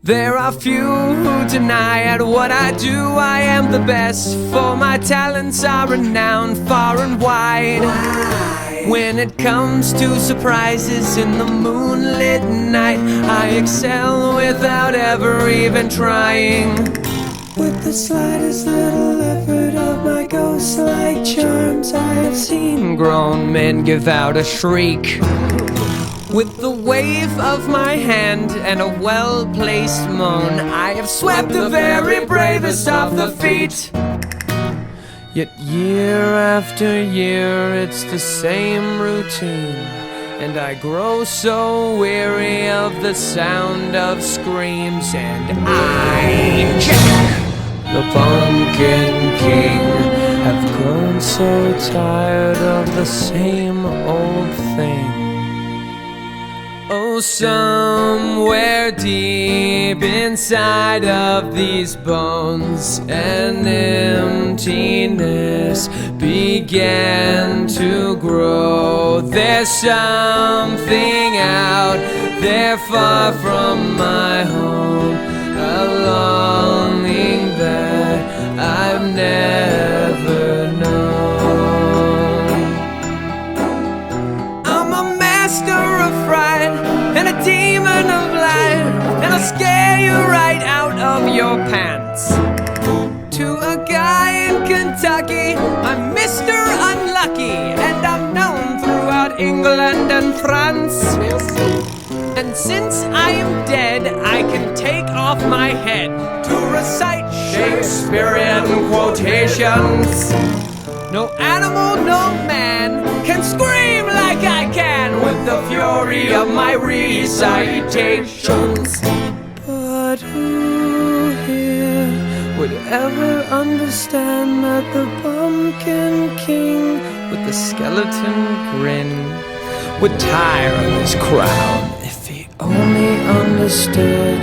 There are few who deny at what I do I am the best, for my talents are renowned far and wide. When it comes to surprises in the moonlit night, I excel without ever even trying. With the slightest little effort of my ghost-like charms, I have seen grown men give out a shriek. With the wave of my hand and a well-placed moan, I have swept the very bravest off the feet. Yet year after year it's the same routine, and I grow so weary of the sound of screams, and I check the Pumpkin King. Have grown so tired of the same old thing. Oh, somewhere deep inside of these bones, an emptiness began to grow. There's something out there far from my home, a longing that I've never known. I'm a master of fright and a demon of light, and I'll scare you right out of your pants. To a guy in Kentucky, I'm Mr. Unlucky, and I'm known throughout England and France. And since I am dead, I can take off my head to recite Shakespearean quotations. No animal, no man can scream like I can with the fury of my recitations. But who here would ever understand that the Pumpkin King with the skeleton grin would tire of his crown? If he only understood,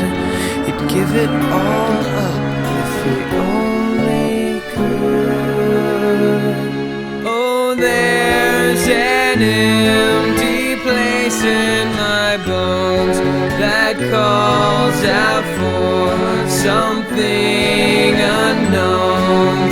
he'd give it all up if he only could. Oh, there's an empty place in my bones that calls out for something unknown.